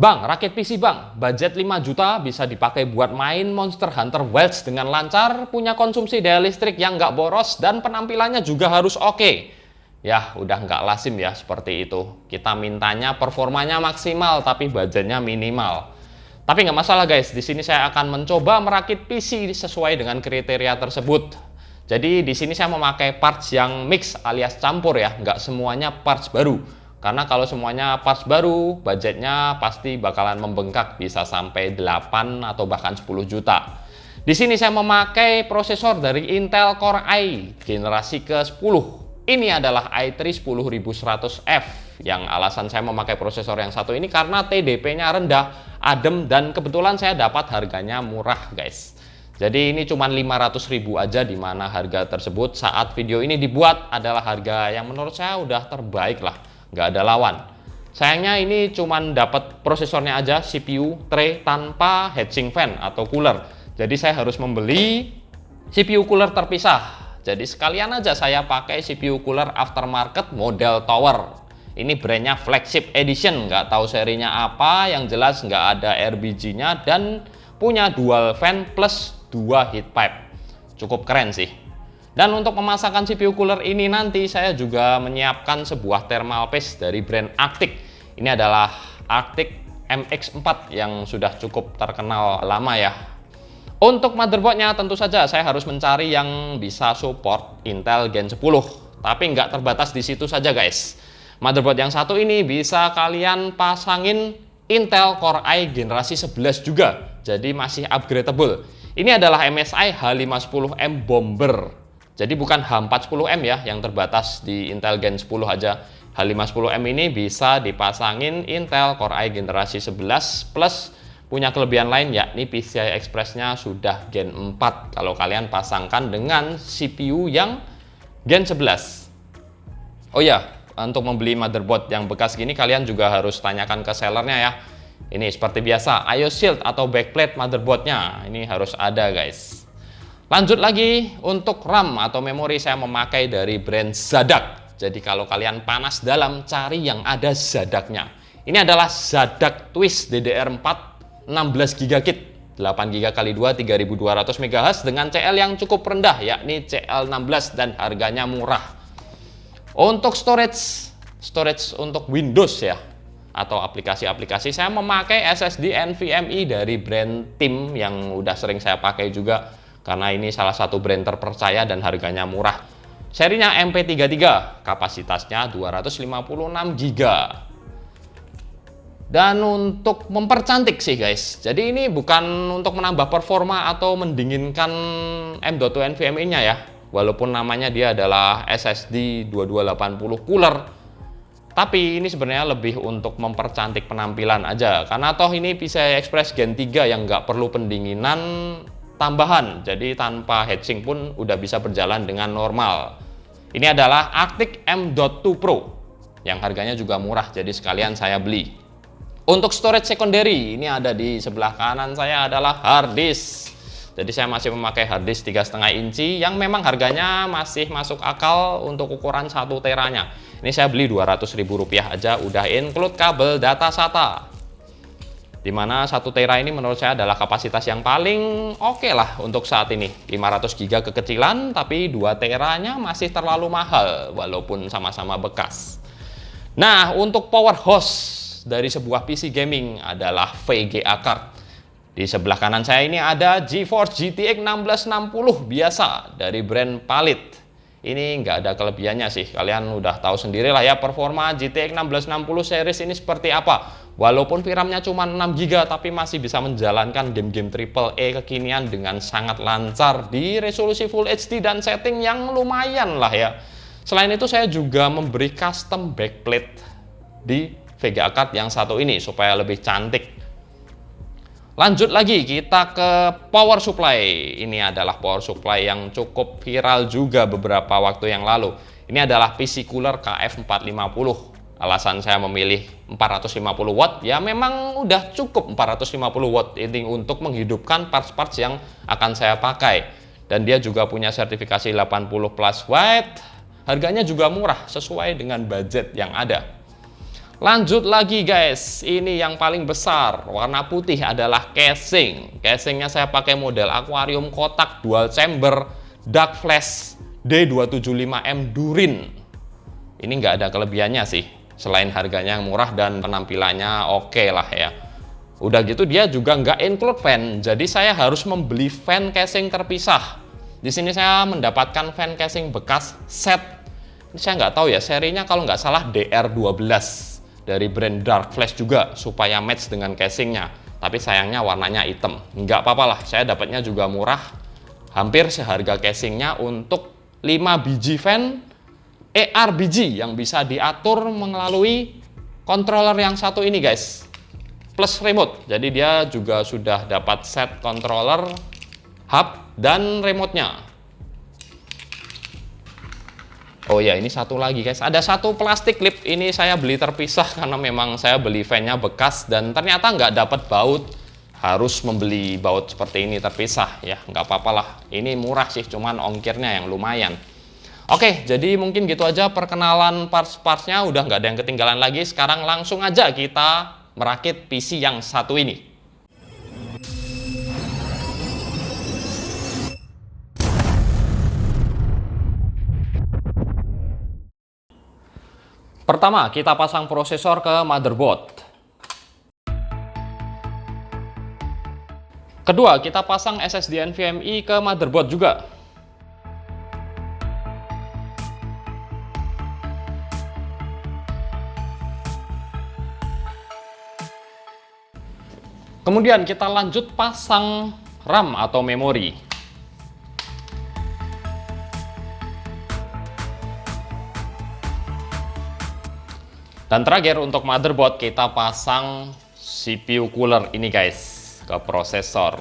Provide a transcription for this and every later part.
Bang, rakit PC bang, budget 5 juta bisa dipakai buat main Monster Hunter Wilds dengan lancar, punya konsumsi daya listrik yang nggak boros, dan penampilannya juga harus oke. Ya, udah nggak lazim ya seperti itu. Kita mintanya performanya maksimal, tapi budgetnya minimal. Tapi nggak masalah guys, di sini saya akan mencoba merakit PC sesuai dengan kriteria tersebut. Jadi di sini saya memakai parts yang mix alias campur ya, nggak semuanya parts baru. Karena kalau semuanya parts baru, budgetnya pasti bakalan membengkak, bisa sampai 8 atau bahkan 10 juta. Di sini saya memakai prosesor dari Intel Core i generasi ke-10. Ini adalah i3 10100F. Yang alasan saya memakai prosesor yang satu ini karena TDP-nya rendah, adem, dan kebetulan saya dapat harganya murah guys. Jadi ini cuma 500.000 aja, di mana harga tersebut saat video ini dibuat adalah harga yang menurut saya udah terbaik lah. Nggak ada lawan. Sayangnya ini cuman dapat prosesornya aja, CPU tray tanpa heatsink fan atau cooler. Jadi saya harus membeli CPU cooler terpisah. Jadi sekalian aja saya pakai CPU cooler aftermarket model Tower. Ini brandnya Flagship Edition, nggak tahu serinya apa, yang jelas nggak ada RBG-nya dan punya dual fan plus 2 heat pipe. Cukup keren sih. Dan untuk memasangkan CPU cooler ini nanti saya juga menyiapkan sebuah thermal paste dari brand Arctic. Ini adalah Arctic MX4 yang sudah cukup terkenal lama ya. Untuk motherboardnya tentu saja saya harus mencari yang bisa support Intel Gen 10. Tapi nggak terbatas di situ saja guys. Motherboard yang satu ini bisa kalian pasangin Intel Core i generasi 11 juga. Jadi masih upgradable. Ini adalah MSI H510M Bomber. Jadi bukan H410M ya, yang terbatas di Intel Gen 10 aja. H510M ini bisa dipasangin Intel Core i generasi 11 plus punya kelebihan lain, yakni PCI Express-nya sudah Gen 4 kalau kalian pasangkan dengan CPU yang Gen 11. Oh ya, untuk membeli motherboard yang bekas gini kalian juga harus tanyakan ke sellernya ya. Ini seperti biasa, IO Shield atau backplate motherboardnya ini harus ada guys. Lanjut lagi, untuk RAM atau memori saya memakai dari brand Zadak. Jadi kalau kalian panas dalam, cari yang ada Zadaknya. Ini adalah Zadak Twist DDR4 16GB kit, 8GB x 2 3200 MHz dengan CL yang cukup rendah, yakni CL16, dan harganya murah. Untuk storage untuk Windows ya, atau aplikasi-aplikasi, saya memakai SSD NVMe dari brand Tim yang udah sering saya pakai juga. Karena ini salah satu brand terpercaya dan harganya murah. Serinya MP33, kapasitasnya 256GB. Dan untuk mempercantik sih guys, jadi ini bukan untuk menambah performa atau mendinginkan M.2 NVMe-nya ya. Walaupun namanya dia adalah SSD 2280 Cooler. Tapi ini sebenarnya lebih untuk mempercantik penampilan aja. Karena toh ini PCI Express Gen 3 yang nggak perlu pendinginan tambahan, jadi tanpa heatsink pun udah bisa berjalan dengan normal. Ini adalah Arctic M.2 Pro yang harganya juga murah, jadi sekalian saya beli. Untuk storage secondary, ini ada di sebelah kanan saya adalah hard disk. Jadi saya masih memakai hard disk 3,5 inci yang memang harganya masih masuk akal untuk ukuran 1 teranya. Ini saya beli Rp200.000 aja, udah include kabel data SATA. Dimana 1 tera ini menurut saya adalah kapasitas yang paling oke lah untuk saat ini. 500 GB kekecilan, tapi 2 teranya masih terlalu mahal walaupun sama-sama bekas. Nah, untuk power host dari sebuah PC gaming adalah VGA card. Di sebelah kanan saya ini ada GeForce GTX 1660 biasa dari brand Palit. Ini nggak ada kelebihannya sih, kalian udah tahu sendiri lah ya performa GTX 1660 series ini seperti apa. Walaupun VRAM-nya cuma 6GB tapi masih bisa menjalankan game-game AAA kekinian dengan sangat lancar di resolusi Full HD dan setting yang lumayan lah ya. Selain itu saya juga memberi custom backplate di VGA card yang satu ini supaya lebih cantik. Lanjut lagi kita ke power supply. Ini adalah power supply yang cukup viral juga beberapa waktu yang lalu. Ini adalah PC cooler KF450. Alasan saya memilih 450 watt ya memang udah cukup 450 watt ini untuk menghidupkan parts-parts yang akan saya pakai. Dan dia juga punya sertifikasi 80 plus watt. Harganya juga murah sesuai dengan budget yang ada. Lanjut lagi guys, ini yang paling besar, warna putih adalah casing. Casingnya saya pakai model akuarium kotak dual chamber dark flash D275M Durin. Ini nggak ada kelebihannya sih, selain harganya yang murah dan penampilannya oke lah ya. Udah gitu dia juga nggak include fan, jadi saya harus membeli fan casing terpisah. Di sini saya mendapatkan fan casing bekas set. Ini saya nggak tahu ya, serinya kalau nggak salah DR12 dari brand Dark Flash juga, supaya match dengan casingnya. Tapi sayangnya warnanya hitam. Nggak apa-apa lah, saya dapatnya juga murah, hampir seharga casingnya untuk 5 biji fan ARBG yang bisa diatur melalui controller yang satu ini guys, plus remote. Jadi dia juga sudah dapat set controller, hub, dan remote-nya. Oh ya, ini satu lagi guys, ada satu plastik clip. Ini saya beli terpisah karena memang saya beli fan-nya bekas dan ternyata nggak dapat baut. Harus membeli baut seperti ini terpisah ya, nggak apa-apa lah. Ini murah sih, cuman ongkirnya yang lumayan. Oke, jadi mungkin gitu aja perkenalan parts-partsnya, udah nggak ada yang ketinggalan lagi. Sekarang langsung aja kita merakit PC yang satu ini. Pertama, kita pasang prosesor ke motherboard. Kedua, kita pasang SSD NVMe ke motherboard juga. Kemudian kita lanjut pasang RAM atau memori. Dan terakhir untuk motherboard kita pasang CPU cooler ini guys ke prosesor.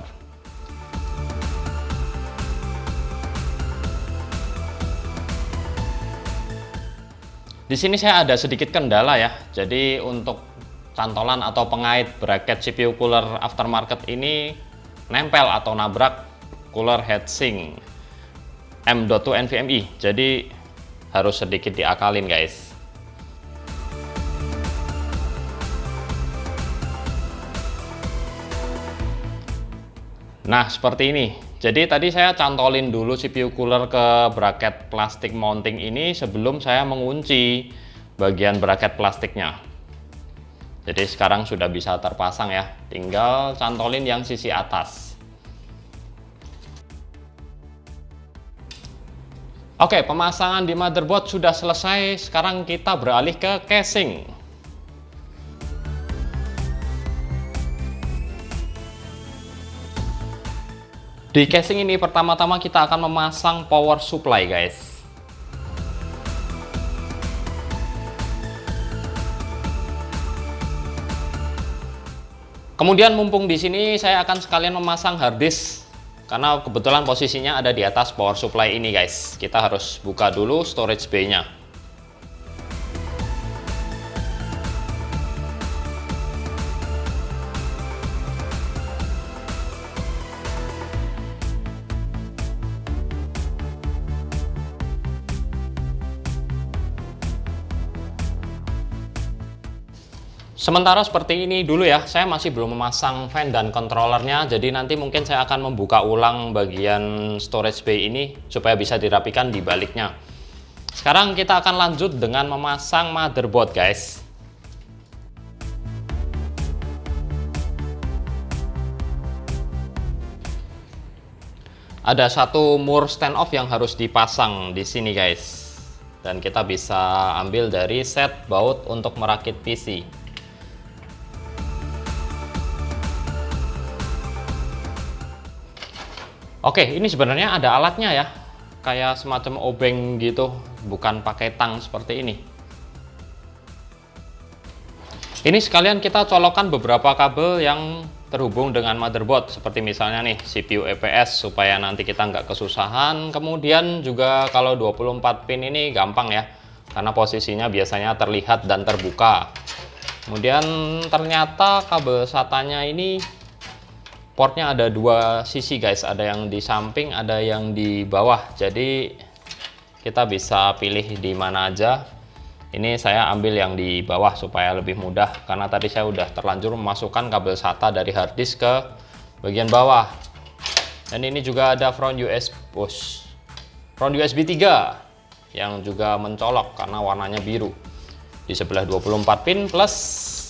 Di sini saya ada sedikit kendala ya. Jadi untuk cantolan atau pengait bracket CPU cooler aftermarket ini nempel atau nabrak cooler heatsink M.2 NVMe. Jadi harus sedikit diakalin guys. Nah, seperti ini. Jadi tadi saya cantolin dulu CPU cooler ke bracket plastik mounting ini sebelum saya mengunci bagian bracket plastiknya. Jadi sekarang sudah bisa terpasang ya. Tinggal cantolin yang sisi atas. Oke, pemasangan di motherboard sudah selesai. Sekarang kita beralih ke casing. Di casing ini pertama-tama kita akan memasang power supply guys. Kemudian mumpung di sini saya akan sekalian memasang hard disk karena kebetulan posisinya ada di atas power supply ini guys. Kita harus buka dulu storage bay-nya. Sementara seperti ini dulu ya, saya masih belum memasang fan dan controllernya, jadi nanti mungkin saya akan membuka ulang bagian storage bay ini supaya bisa dirapikan di baliknya. Sekarang kita akan lanjut dengan memasang motherboard guys. Ada satu mur standoff yang harus dipasang di sini guys, dan kita bisa ambil dari set baut untuk merakit PC. Oke, ini sebenarnya ada alatnya ya, kayak semacam obeng gitu, bukan pakai tang seperti ini. Ini sekalian kita colokkan beberapa kabel yang terhubung dengan motherboard, seperti misalnya nih CPU EPS supaya nanti kita nggak kesusahan. Kemudian juga kalau 24 pin ini gampang ya, karena posisinya biasanya terlihat dan terbuka. Kemudian ternyata kabel SATA-nya ini portnya ada dua sisi guys, ada yang di samping, ada yang di bawah. Jadi kita bisa pilih di mana aja. Ini saya ambil yang di bawah supaya lebih mudah, karena tadi saya udah terlanjur memasukkan kabel SATA dari hard disk ke bagian bawah. Dan ini juga ada front USB 3 yang juga mencolok karena warnanya biru. Di sebelah 24 pin plus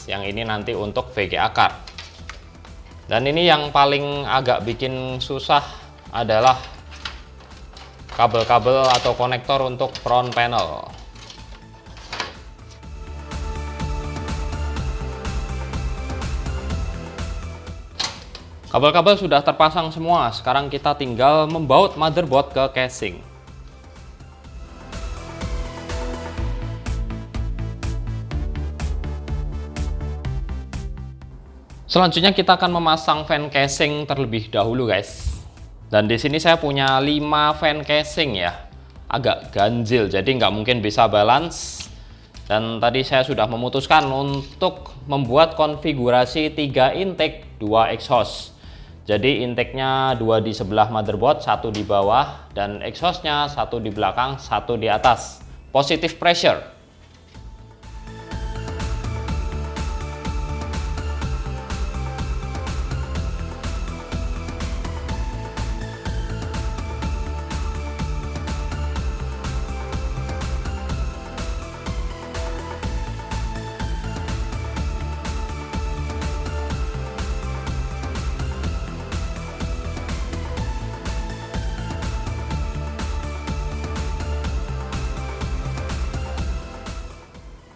yang ini nanti untuk VGA card. Dan ini yang paling agak bikin susah adalah kabel-kabel atau konektor untuk front panel. Kabel-kabel sudah terpasang semua, sekarang kita tinggal membaut motherboard ke casing. Selanjutnya kita akan memasang fan casing terlebih dahulu, guys. Dan di sini saya punya 5 fan casing ya, agak ganjil, jadi nggak mungkin bisa balance. Dan tadi saya sudah memutuskan untuk membuat konfigurasi 3 intake, 2 exhaust. Jadi intake-nya 2 di sebelah motherboard, 1 di bawah, dan exhaust-nya 1 di belakang, 1 di atas. Positive pressure.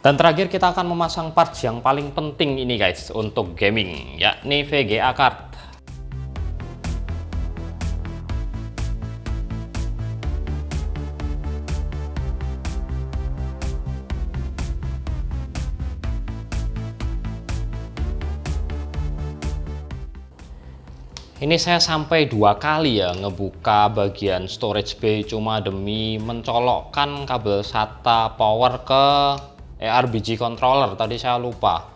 Dan terakhir kita akan memasang parts yang paling penting ini, guys, untuk gaming, yakni VGA card. Ini saya sampai 2 kali ya ngebuka bagian storage bay cuma demi mencolokkan kabel SATA power ke ARBG controller. Tadi saya lupa.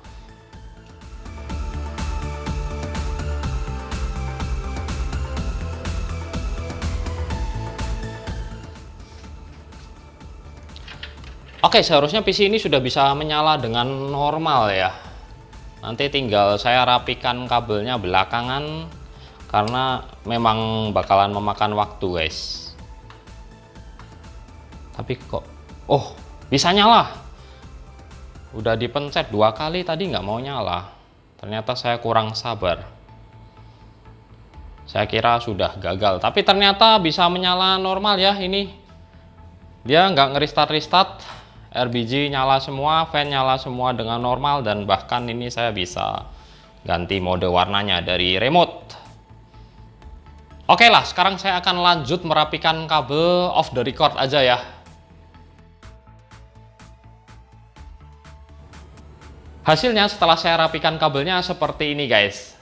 Oke, seharusnya PC ini sudah bisa menyala dengan normal ya. Nanti tinggal saya rapikan kabelnya belakangan karena memang bakalan memakan waktu, guys. Tapi kok bisa nyala. Udah dipencet 2 kali tadi nggak mau nyala. Ternyata saya kurang sabar. Saya kira sudah gagal, tapi ternyata bisa menyala normal ya. Ini dia nggak nge-restart. RBG nyala semua, fan nyala semua dengan normal, dan bahkan ini saya bisa ganti mode warnanya dari remote. Oke lah, sekarang saya akan lanjut merapikan kabel off the record aja ya. Hasilnya setelah saya rapikan kabelnya seperti ini, guys.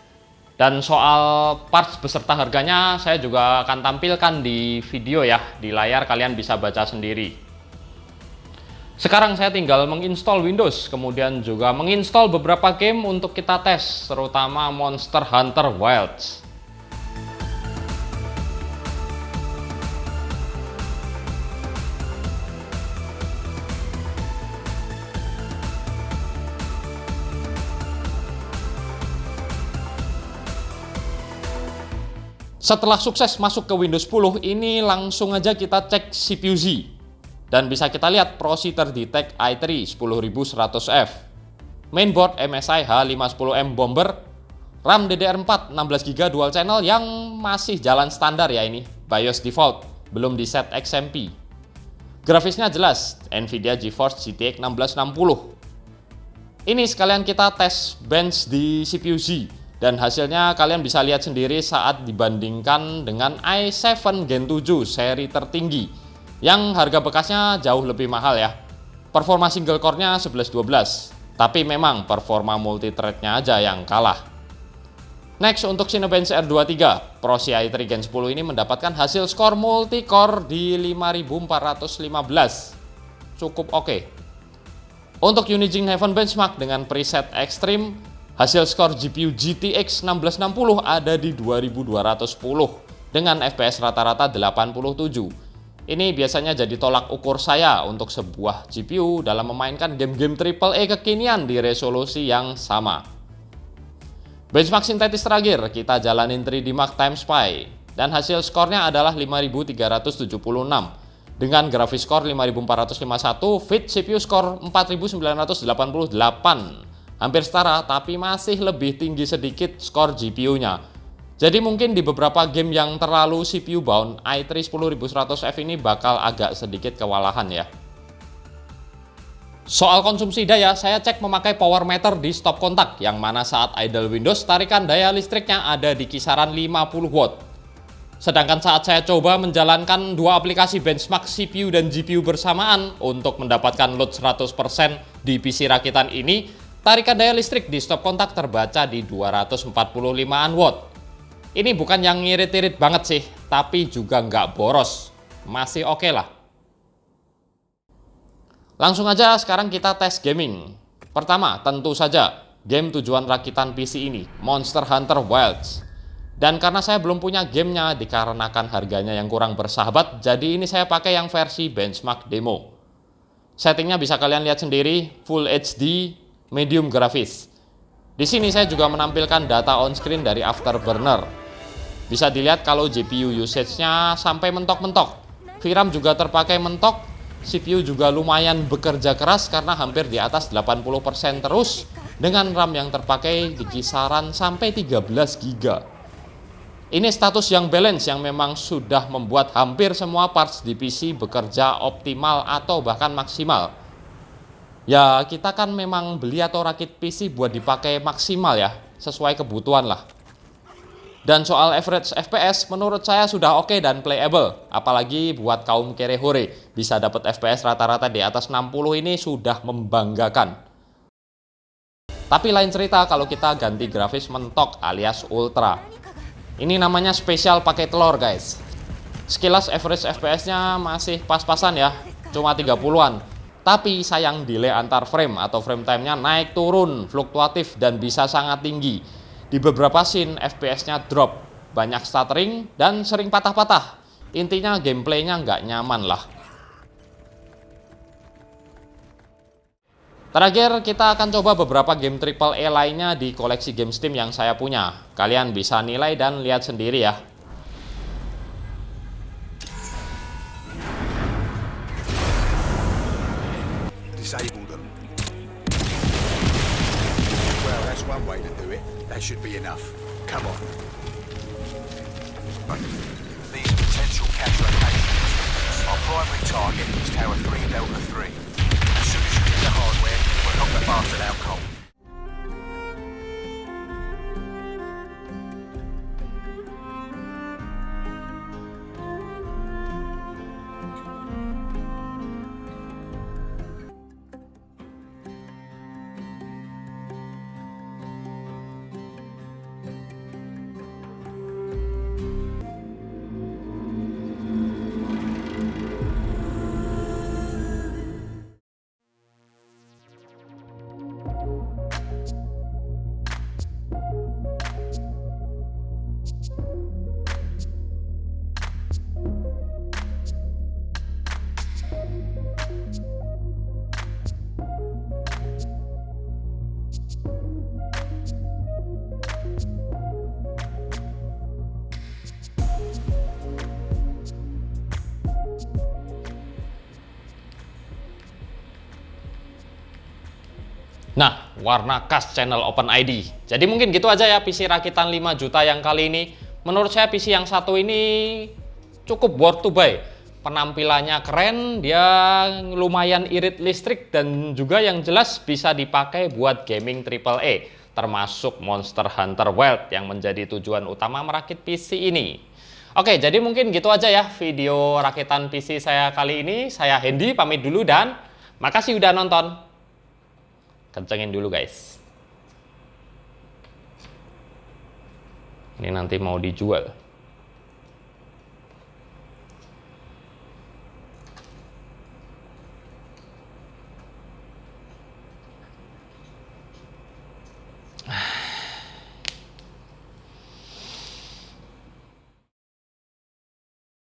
Dan soal parts beserta harganya saya juga akan tampilkan di video ya. Di layar kalian bisa baca sendiri. Sekarang saya tinggal menginstall Windows, kemudian juga menginstall beberapa game untuk kita tes, terutama Monster Hunter Wilds. Setelah sukses masuk ke Windows 10, ini langsung aja kita cek CPU-Z. Dan bisa kita lihat Processor Detect i3 10100F, mainboard MSI H510M Bomber, RAM DDR4 16GB dual channel yang masih jalan standar ya ini, BIOS default, belum di set XMP. Grafisnya jelas, Nvidia GeForce GTX 1660. Ini sekalian kita tes bench di CPU-Z. Dan hasilnya kalian bisa lihat sendiri saat dibandingkan dengan i7 Gen 7 seri tertinggi yang harga bekasnya jauh lebih mahal ya. Performa single core-nya 1112, tapi memang performa multithread-nya aja yang kalah. Next, untuk Cinebench R23 Pro i3 Gen 10 ini mendapatkan hasil skor multi-core di 5415. Cukup oke. Untuk Unigine Heaven Benchmark dengan preset Extreme, hasil skor GPU GTX 1660 ada di 2210 dengan FPS rata-rata 87. Ini biasanya jadi tolak ukur saya untuk sebuah GPU dalam memainkan game-game AAA kekinian di resolusi yang sama. Benchmark sintetis terakhir, kita jalanin 3D Mark Time Spy, dan hasil skornya adalah 5376 dengan grafis skor 5451, Fit CPU skor 4988. Hampir setara, tapi masih lebih tinggi sedikit skor GPU-nya. Jadi mungkin di beberapa game yang terlalu CPU bound, i3 10100F ini bakal agak sedikit kewalahan ya. Soal konsumsi daya, saya cek memakai power meter di stop kontak, yang mana saat idle Windows tarikan daya listriknya ada di kisaran 50 watt. Sedangkan saat saya coba menjalankan dua aplikasi benchmark CPU dan GPU bersamaan untuk mendapatkan load 100% di PC rakitan ini, tarikan daya listrik di stop kontak terbaca di 245-an watt. Ini bukan yang ngirit-irit banget sih, tapi juga nggak boros. Masih oke lah. Langsung aja sekarang kita tes gaming. Pertama, tentu saja game tujuan rakitan PC ini, Monster Hunter Wilds. Dan karena saya belum punya gamenya dikarenakan harganya yang kurang bersahabat, jadi ini saya pakai yang versi benchmark demo. Settingnya bisa kalian lihat sendiri, Full HD, medium grafis. Di sini saya juga menampilkan data on screen dari Afterburner. Bisa dilihat kalau GPU usage-nya sampai mentok-mentok. VRAM juga terpakai mentok, CPU juga lumayan bekerja keras karena hampir di atas 80% terus, dengan RAM yang terpakai di kisaran sampai 13 GB. Ini status yang balance yang memang sudah membuat hampir semua parts di PC bekerja optimal atau bahkan maksimal. Ya, kita kan memang beli atau rakit PC buat dipakai maksimal ya, sesuai kebutuhan lah. Dan soal average FPS, menurut saya sudah oke dan playable. Apalagi buat kaum kere-hore, bisa dapat FPS rata-rata di atas 60 ini sudah membanggakan. Tapi lain cerita kalau kita ganti grafis mentok alias ultra. Ini namanya spesial pakai telur guys. Sekilas average FPS-nya masih pas-pasan ya, cuma 30-an. Tapi sayang delay antar frame atau frame time-nya naik turun, fluktuatif dan bisa sangat tinggi. Di beberapa scene FPS-nya drop, banyak stuttering dan sering patah-patah. Intinya gameplaynya nggak nyaman lah. Terakhir kita akan coba beberapa game AAA lainnya di koleksi game Steam yang saya punya. Kalian bisa nilai dan lihat sendiri ya. Disable them. Well, that's one way to do it. That should be enough. Come on. These are potential catch locations. Our primary target is Tower 3 Delta 3. As soon as you get the hardware, we'll knock the bastard out cold. Nah, warna khas channel OpenID. Jadi mungkin gitu aja ya PC rakitan 5 juta yang kali ini. Menurut saya PC yang satu ini cukup worth to buy. Penampilannya keren, dia lumayan irit listrik, dan juga yang jelas bisa dipakai buat gaming AAA, termasuk Monster Hunter Wilds yang menjadi tujuan utama merakit PC ini. Oke, jadi mungkin gitu aja ya video rakitan PC saya kali ini. Saya Hendy, pamit dulu dan makasih udah nonton. Kencengin dulu guys. Ini nanti mau dijual.